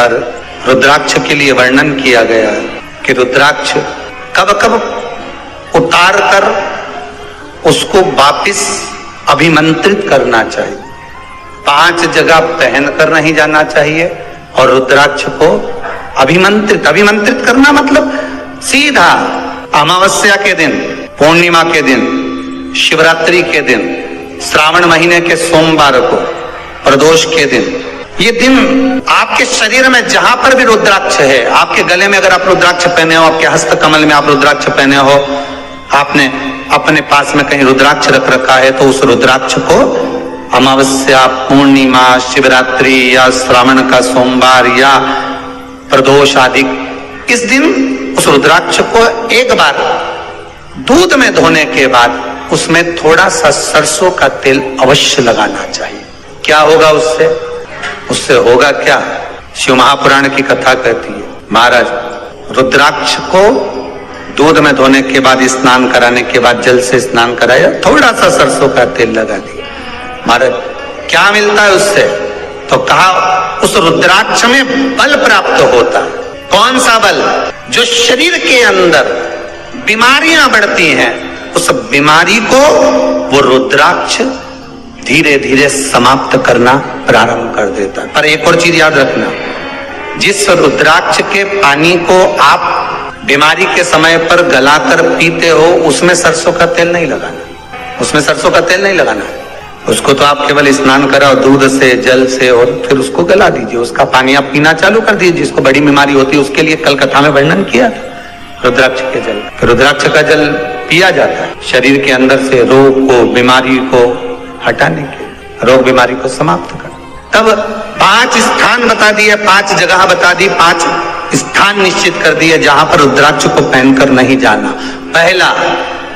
और रुद्राक्ष के लिए वर्णन किया गया है कि रुद्राक्ष कब कब उतार कर उसको वापिस अभिमंत्रित करना चाहिए। 5 जगह पहनकर नहीं जाना चाहिए और रुद्राक्ष को अभिमंत्रित करना मतलब सीधा अमावस्या के दिन, पूर्णिमा के दिन, शिवरात्रि के दिन, श्रावण महीने के सोमवार को, प्रदोष के दिन, ये दिन आपके शरीर में जहां पर भी रुद्राक्ष है, आपके गले में अगर आप रुद्राक्ष पहने हो, आपके हस्त कमल में आप रुद्राक्ष पहने हो, आपने अपने पास में कहीं रुद्राक्ष रख रखा है, तो उस रुद्राक्ष को अमावस्या, पूर्णिमा, शिवरात्रि या श्रावण का सोमवार या प्रदोष आदि, इस दिन उस रुद्राक्ष को एक बार दूध में धोने के बाद उसमें थोड़ा सा सरसों का तेल अवश्य लगाना चाहिए। क्या होगा उससे? उससे होगा क्या? शिव महापुराण की कथा कहती है, महाराज रुद्राक्ष को दूध में धोने के बाद, स्नान कराने के बाद जल से स्नान कराया, थोड़ा सा सरसों का तेल लगा दिया। महाराज क्या मिलता है उससे? तो कहा उस रुद्राक्ष में बल प्राप्त होता है। कौन सा बल? जो शरीर के अंदर बीमारियां बढ़ती हैं, उस बीमारी को वो रुद्राक्ष धीरे धीरे समाप्त करना प्रारंभ कर देता है। पर एक और चीज याद रखना, जिस रुद्राक्ष के पानी को आप बीमारी के समय पर गलाकर पीते हो, उसमें सरसों का तेल नहीं लगाना, उसमें सरसों का तेल नहीं लगाना। उसको तो आप केवल स्नान कराओ दूध से, जल से, और फिर उसको गला दीजिए, उसका पानी आप पीना चालू कर दीजिए। जिसको बड़ी बीमारी होती है उसके लिए कल कथा में वर्णन किया रुद्राक्ष के जल। रुद्राक्ष का जल पिया जाता है शरीर के अंदर से रोग को, बीमारी को हटाने के, रोग बीमारी को समाप्त कर। तब 5 स्थान बता दिए, 5 जगह बता दी, 5 स्थान निश्चित कर दिए जहां पर रुद्राक्ष को पहनकर नहीं जाना। पहला,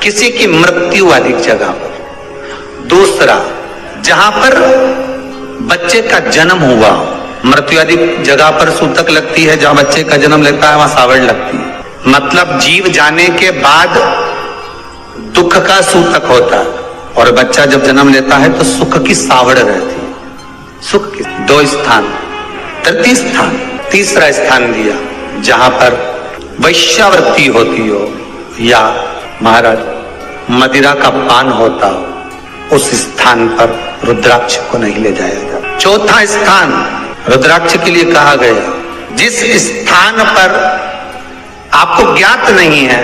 किसी की मृत्यु वाली जगह पर। दूसरा, जहां पर बच्चे का जन्म हुआ, मृत्यु आदि जगह पर सूतक लगती है, जहां बच्चे का जन्म लगता है वहां सावड़ लगती है। मतलब जीव जाने के बाद दुख का सूतक होता है, और बच्चा जब जन्म लेता है तो सुख की सावड़ रहती है। सुख की 2 स्थान। तृतीय स्थान, तीसरा स्थान दिया जहां पर वैश्यावृत्ति होती हो या महाराज मदिरा का पान होता हो, उस स्थान पर रुद्राक्ष को नहीं ले जाया जाता। चौथा स्थान रुद्राक्ष के लिए कहा गया, जिस स्थान पर आपको ज्ञात नहीं है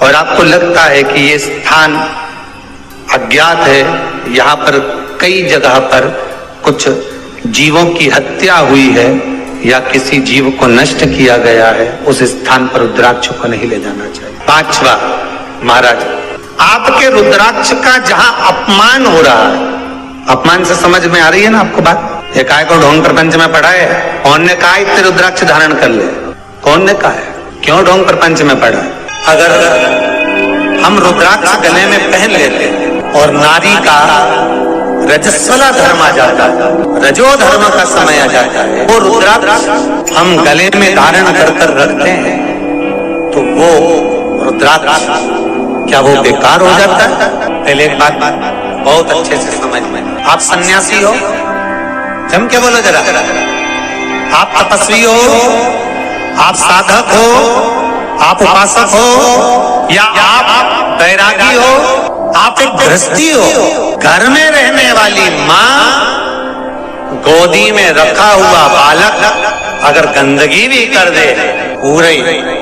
और आपको लगता है कि ये स्थान अज्ञात है, यहाँ पर कई जगह पर कुछ जीवों की हत्या हुई है या किसी जीव को नष्ट किया गया है, उस स्थान पर रुद्राक्ष को नहीं ले जाना चाहिए। 5वां, महाराज आपके रुद्राक्ष का जहां अपमान हो रहा है, अपमान से समझ में आ रही है ना आपको बात? एक आय को ढोंग प्रपंच में पढ़ा है, कौन ने कहा इतने रुद्राक्ष धारण कर ले? कौन ने कहा है? क्यों ढोंग प्रपंच में पढ़ा है? अगर हम रुद्राक्ष गले में पहन लेते और नारी का रजस्वला धर्म आ जाता है, रजो धर्म का समय आ जाता है, वो रुद्राक्ष हम गले में धारण कर रखते हैं, तो वो रुद्राक्ष क्या वो बेकार हो जाता है? पहले एक बात बहुत अच्छे से समझ में, आप सन्यासी हो, जम के बोलो जरा, आप तपस्वी हो, आप साधक हो, आप उपासक हो, या आप बैरागी हो, आप एक गृहस्थी हो, घर में रहने वाली माँ गोदी में रखा हुआ बालक अगर गंदगी भी कर दे, पूरे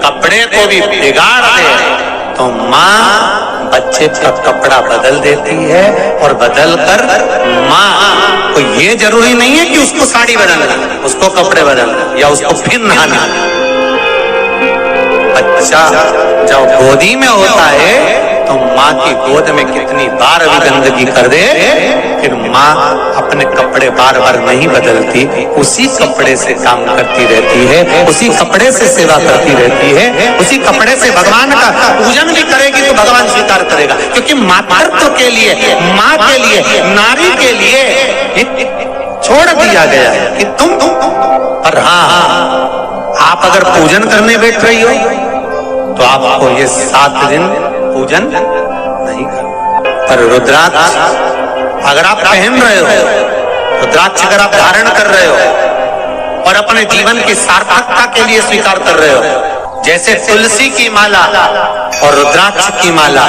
कपड़े को भी बिगाड़ दे, तो माँ बच्चे का कपड़ा बदल देती है, और बदल कर माँ को ये जरूरी नहीं है कि उसको साड़ी बदलना, उसको कपड़े बदलना या उसको फिर नहाना। बच्चा जब गोदी में होता है तो माँ की गोद में कितनी बार भी गंदगी कर दे, फिर माँ अपने कपड़े बार बार नहीं बदलती, उसी कपड़े से काम करती रहती है, उसी कपड़े से सेवा करती रहती है, उसी कपड़े से भगवान का पूजन भी करेगी तो भगवान स्वीकार करेगा। क्योंकि मातृत्व के लिए, माँ के लिए, नारी के लिए छोड़ दिया गया है कि तुम पर हाँ, आप अगर पूजन करने बैठ रही हो तो आपको ये 7 दिन पूजन नहीं करना। पर रुद्राक्ष अगर आप पहन रहे हो, रुद्राक्ष अगर आप धारण कर रहे हो, और अपने जीवन की सार्थकता के लिए स्वीकार कर रहे हो। जैसे तुलसी की माला और रुद्राक्ष की माला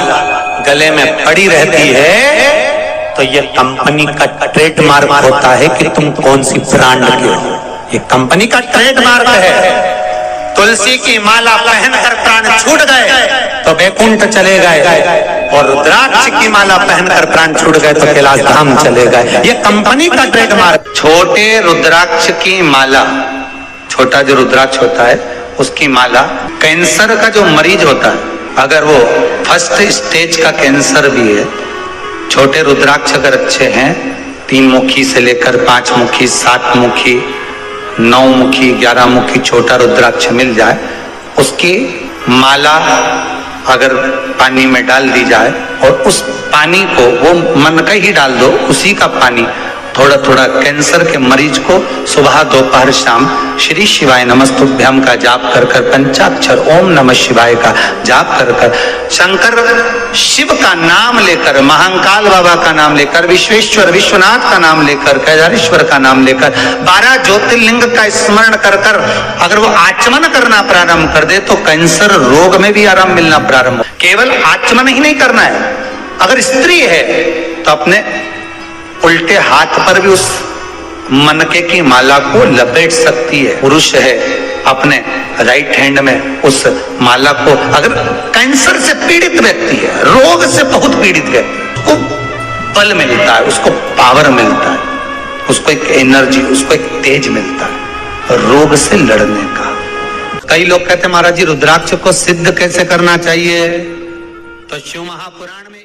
गले में पड़ी रहती है तो ये कंपनी का ट्रेडमार्क होता है कि तुम कौन सी ब्रांड के हो। ये कंपनी का ट्रेडमार्क है। तुलसी की माला पहनकर प्राण छूट गए तो वैकुंठ चले गए, और रुद्राक्ष की माला पहनकर प्राण छूट गए तो कैलाश धाम चले गए। ये कंपनी का ट्रेडमार्क। छोटे रुद्राक्ष की माला, छोटा जो रुद्राक्ष होता है उसकी माला, कैंसर का जो मरीज होता है अगर वो फर्स्ट स्टेज का कैंसर भी है, छोटे रुद्राक्ष अगर अच्छे हैं, 3 मुखी से लेकर 5 मुखी, 7 मुखी, 9 मुखी, 11 मुखी छोटा रुद्राक्ष मिल जाए, उसकी माला अगर पानी में डाल दी जाए और उस पानी को वो मन का ही डाल दो, उसी का पानी थोड़ा थोड़ा कैंसर के मरीज को सुबह दोपहर शाम श्री शिवाय नमस्तुभ्यम का जाप कर कर, पंचाक्षर ओम नमः शिवाय का जाप कर कर, शंकर शिव का नाम लेकर, महाकाल बाबा का नाम लेकर, विश्वेश्वर विश्वनाथ का नाम लेकर, केदारेश्वर का नाम लेकर, 12 ज्योतिर्लिंग का स्मरण कर कर अगर वो आचमन करना प्रारंभ कर दे तो कैंसर रोग में भी आराम मिलना प्रारंभ हो। केवल आचमन ही नहीं करना है, अगर स्त्री है तो अपने उल्टे हाथ पर भी उस मनके की माला को लपेट सकती है। पुरुष है अपने राइट हैंड में उस माला को, अगर कैंसर से पीड़ित व्यक्ति है, रोग से बहुत पीड़ित व्यक्ति, उसको बल मिलता है, उसको पावर मिलता है, उसको एक एनर्जी, उसको एक तेज मिलता है रोग से लड़ने का। कई लोग कहते हैं महाराज जी रुद्राक्ष को सिद्ध कैसे करना चाहिए, तो शिव महापुराण में